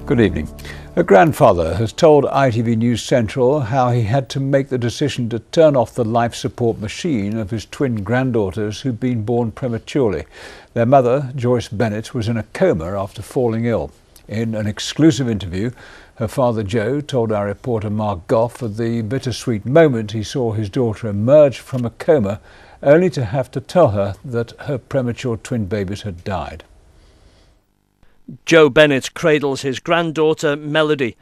Good evening. A grandfather has told ITV News Central how he had to make the decision to turn off the life support machine of his twin granddaughters who'd been born prematurely. Their mother, Joyce Bennett, was in a coma after falling ill. In an exclusive interview, her father Joe told our reporter Mark Goff of the bittersweet moment he saw his daughter emerge from a coma, only to have to tell her that her premature twin babies had died. Joe Bennett cradles his granddaughter Melody,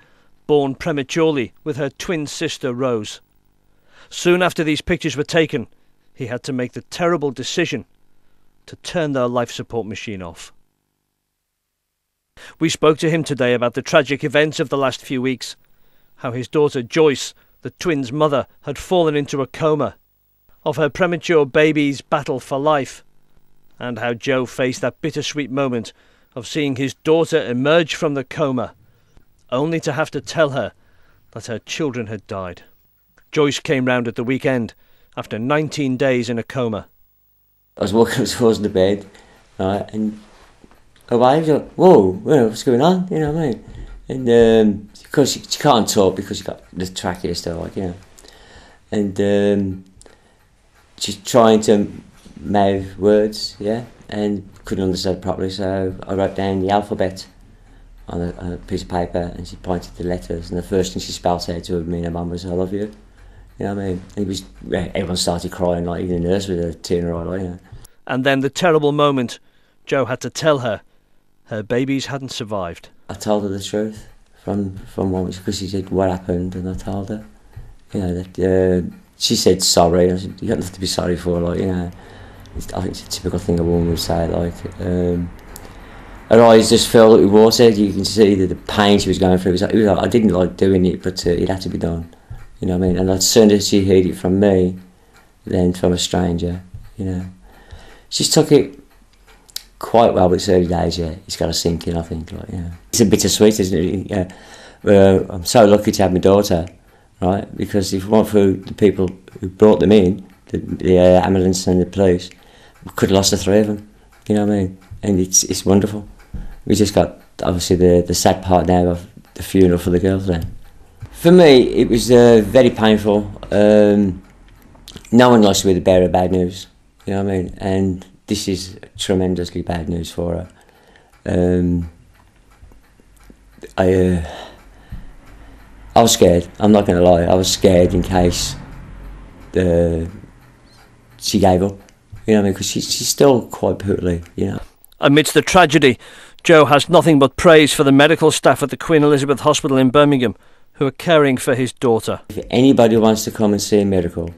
born prematurely, with her twin sister Rose. Soon after these pictures were taken, he had to make the terrible decision to turn their life support machine off. We spoke to him today about the tragic events of the last few weeks, how his daughter Joyce, the twins' mother, had fallen into a coma, of her premature baby's battle for life, and how Joe faced that bittersweet moment of seeing his daughter emerge from the coma, only to have to tell her that her children had died. Joyce came round at the weekend after 19 days in a coma. I was walking towards the bed, right, and I was like, whoa, what's going on? You know what I mean? And because she can't talk because she got the trachea still, like, you know. And she's trying to mouth words, yeah, and couldn't understand it properly, so I wrote down the alphabet on a piece of paper, and she pointed to the letters, and the first thing she spelled out to me and her mum was, "I love you." You know what I mean? And everyone started crying, like even the nurse with a tear in her eye, like, you know. And then the terrible moment, Joe had to tell her her babies hadn't survived. I told her the truth from what, because she said what happened, and I told her, you know, that she said sorry. I said, you got nothing to be sorry for, like, you know. I think it's a typical thing a woman would say, like, her eyes just filled with water. You can see the pain she was going through. It was like, I didn't like doing it, but it had to be done, you know what I mean? And as soon as she heard it from me, then from a stranger, you know. She's took it quite well, but it's early days, yeah. It's got to sink in, I think, like, yeah. It's a bittersweet, isn't it? Yeah. I'm so lucky to have my daughter, right? Because if it weren't for the people who brought them in, the ambulance and the police, we could have lost the three of them, you know what I mean? And it's wonderful. We just got, obviously, the sad part now of the funeral for the girls then. For me, it was very painful. No one likes to be the bearer of bad news, you know what I mean? And this is tremendously bad news for her. I was scared, I'm not going to lie. I was scared in case she gave up, you know what I mean, because she's still quite poorly, you know. Amidst the tragedy, Joe has nothing but praise for the medical staff at the Queen Elizabeth Hospital in Birmingham who are caring for his daughter. If anybody wants to come and see a miracle,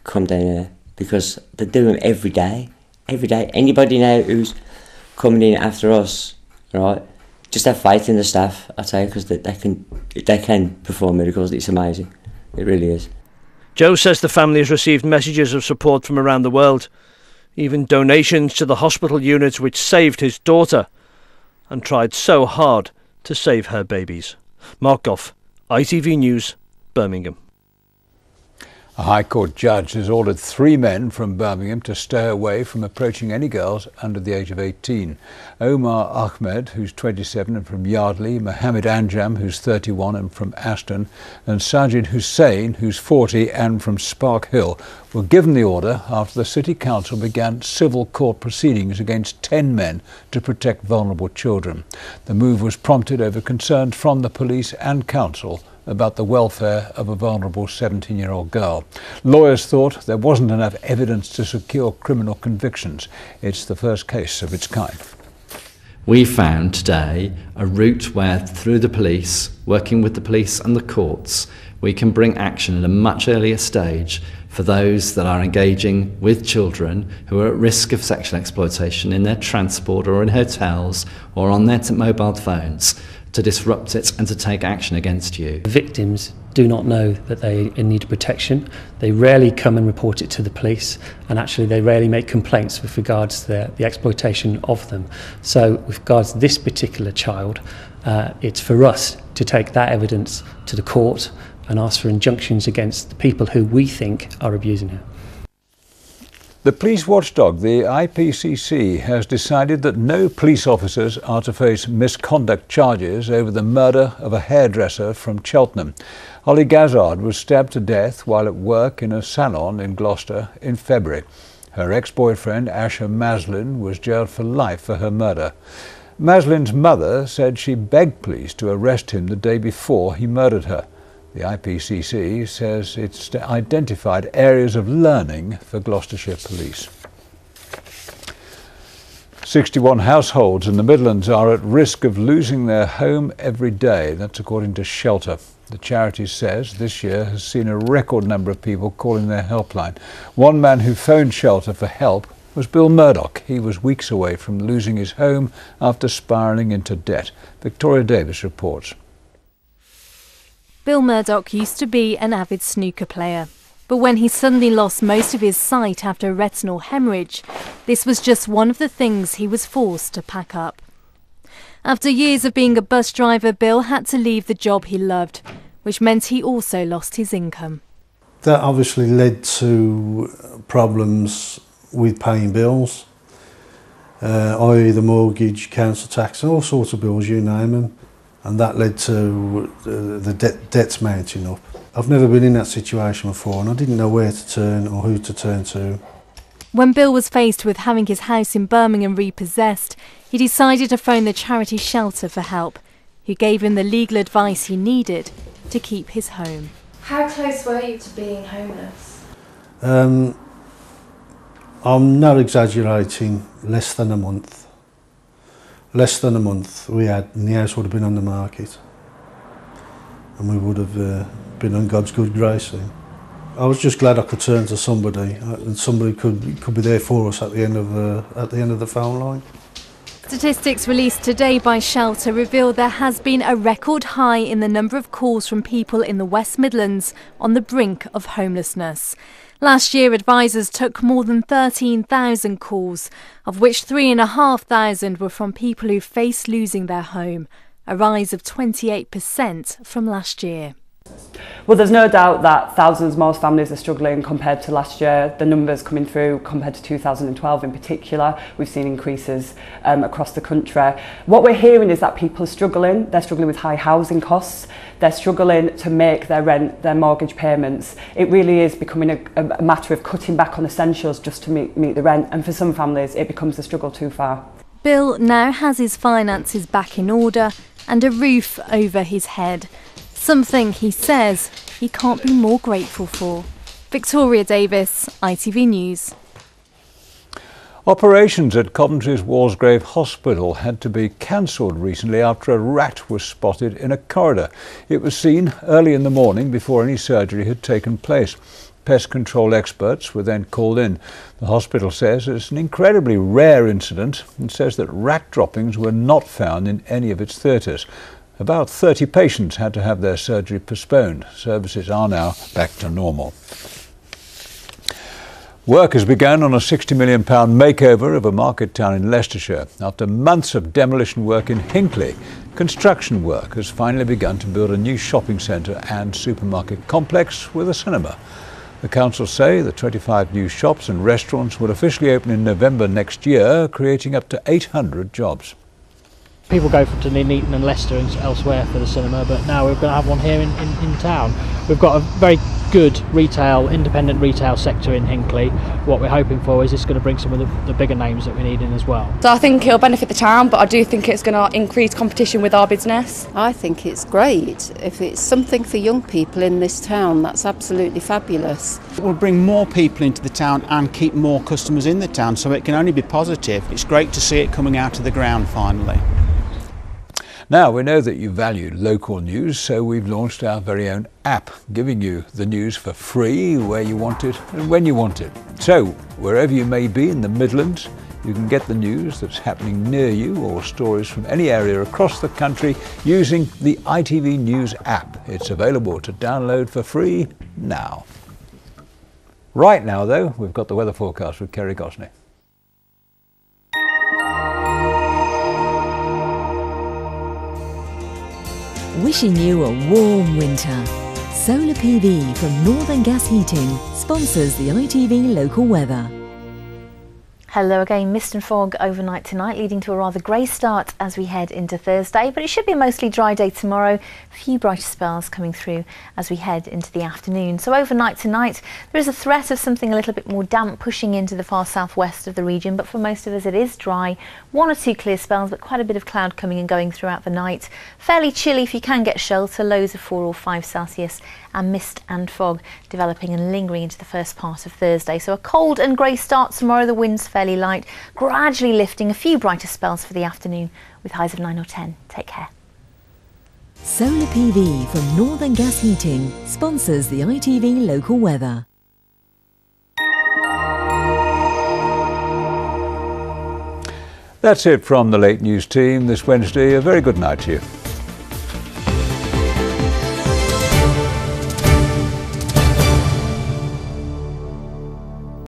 come down here, because they do them every day. Every day. Anybody now who's coming in after us, right, just have faith in the staff, I tell you, because they can perform miracles. It's amazing. It really is. Joe says the family has received messages of support from around the world, even donations to the hospital unit which saved his daughter and tried so hard to save her babies. Mark Goff, ITV News, Birmingham. A High Court judge has ordered 3 men from Birmingham to stay away from approaching any girls under the age of 18. Omar Ahmed, who's 27 and from Yardley, Mohammed Anjam, who's 31 and from Aston, and Sajid Hussain, who's 40 and from Spark Hill, were given the order after the City Council began civil court proceedings against 10 men to protect vulnerable children. The move was prompted over concerns from the police and council about the welfare of a vulnerable 17-year-old girl. Lawyers thought there wasn't enough evidence to secure criminal convictions. It's the first case of its kind. We found today a route where, through the police, working with the police and the courts, we can bring action at a much earlier stage for those that are engaging with children who are at risk of sexual exploitation in their transport or in hotels or on their mobile phones, to disrupt it and to take action against you. Victims do not know that they need protection. They rarely come and report it to the police, and actually they rarely make complaints with regards to the exploitation of them. So with regards to this particular child, it's for us to take that evidence to the court and ask for injunctions against the people who we think are abusing her. The police watchdog, the IPCC, has decided that no police officers are to face misconduct charges over the murder of a hairdresser from Cheltenham. Holly Gazzard was stabbed to death while at work in a salon in Gloucester in February. Her ex-boyfriend, Asher Maslin, was jailed for life for her murder. Maslin's mother said she begged police to arrest him the day before he murdered her. The IPCC says it's identified areas of learning for Gloucestershire Police. 61 households in the Midlands are at risk of losing their home every day. That's according to Shelter. The charity says this year has seen a record number of people calling their helpline. One man who phoned Shelter for help was Bill Murdoch. He was weeks away from losing his home after spiralling into debt. Victoria Davis reports. Bill Murdoch used to be an avid snooker player, but when he suddenly lost most of his sight after a retinal hemorrhage, this was just one of the things he was forced to pack up. After years of being a bus driver, Bill had to leave the job he loved, which meant he also lost his income. That obviously led to problems with paying bills, i.e. the mortgage, council tax, and all sorts of bills, you name them. And that led to the debts mounting up. I've never been in that situation before and I didn't know where to turn or who to turn to. When Bill was faced with having his house in Birmingham repossessed, he decided to phone the charity Shelter for help, who gave him the legal advice he needed to keep his home. How close were you to being homeless? I'm not exaggerating, less than a month. Less than a month we had, and the house would have been on the market. And we would have been on God's good grace then. I was just glad I could turn to somebody, and somebody could be there for us at the end of the phone line. Statistics released today by Shelter reveal there has been a record high in the number of calls from people in the West Midlands on the brink of homelessness. Last year, advisors took more than 13,000 calls, of which 3,500 were from people who faced losing their home, a rise of 28% from last year. Well, there's no doubt that thousands more families are struggling compared to last year. The numbers coming through compared to 2012 in particular, we've seen increases across the country. What we're hearing is that people are struggling. They're struggling with high housing costs. They're struggling to make their rent, their mortgage payments. It really is becoming a matter of cutting back on essentials just to meet the rent. And for some families, it becomes a struggle too far. Bill now has his finances back in order and a roof over his head. Something he says he can't be more grateful for. Victoria Davis, ITV News. Operations at Coventry's Walsgrave Hospital had to be cancelled recently after a rat was spotted in a corridor. It was seen early in the morning before any surgery had taken place. Pest control experts were then called in. The hospital says it's an incredibly rare incident and says that rat droppings were not found in any of its theatres. About 30 patients had to have their surgery postponed. Services are now back to normal. Work has begun on a £60 million makeover of a market town in Leicestershire. After months of demolition work in Hinckley, construction work has finally begun to build a new shopping centre and supermarket complex with a cinema. The council say the 25 new shops and restaurants will officially open in November next year, creating up to 800 jobs. People go to Nuneaton and Leicester and elsewhere for the cinema, but now we're going to have one here in town. We've got a very good independent retail sector in Hinckley. What we're hoping for is it's going to bring some of the bigger names that we need in as well. So I think it'll benefit the town, but I do think it's going to increase competition with our business. I think it's great. If it's something for young people in this town, that's absolutely fabulous. It will bring more people into the town and keep more customers in the town, so it can only be positive. It's great to see it coming out of the ground finally. Now, we know that you value local news, so we've launched our very own app, giving you the news for free where you want it and when you want it. So, wherever you may be in the Midlands, you can get the news that's happening near you or stories from any area across the country using the ITV News app. It's available to download for free now. Right now, though, we've got the weather forecast with Kerry Gosney. Wishing you a warm winter. Solar PV from Northern Gas Heating sponsors the ITV local weather. Hello again. Mist and fog overnight tonight, leading to a rather grey start as we head into Thursday, but it should be a mostly dry day tomorrow. A few brighter spells coming through as we head into the afternoon. So overnight tonight, there is a threat of something a little bit more damp pushing into the far southwest of the region, but for most of us it is dry. 1 or 2 clear spells, but quite a bit of cloud coming and going throughout the night. Fairly chilly if you can get shelter, lows of 4 or 5 Celsius, and mist and fog developing and lingering into the first part of Thursday. So a cold and grey start tomorrow, the wind's fairly light, gradually lifting, a few brighter spells for the afternoon with highs of 9 or 10. Take care. Solar PV from Northern Gas Heating sponsors the ITV local weather. That's it from the Late News team this Wednesday. A very good night to you.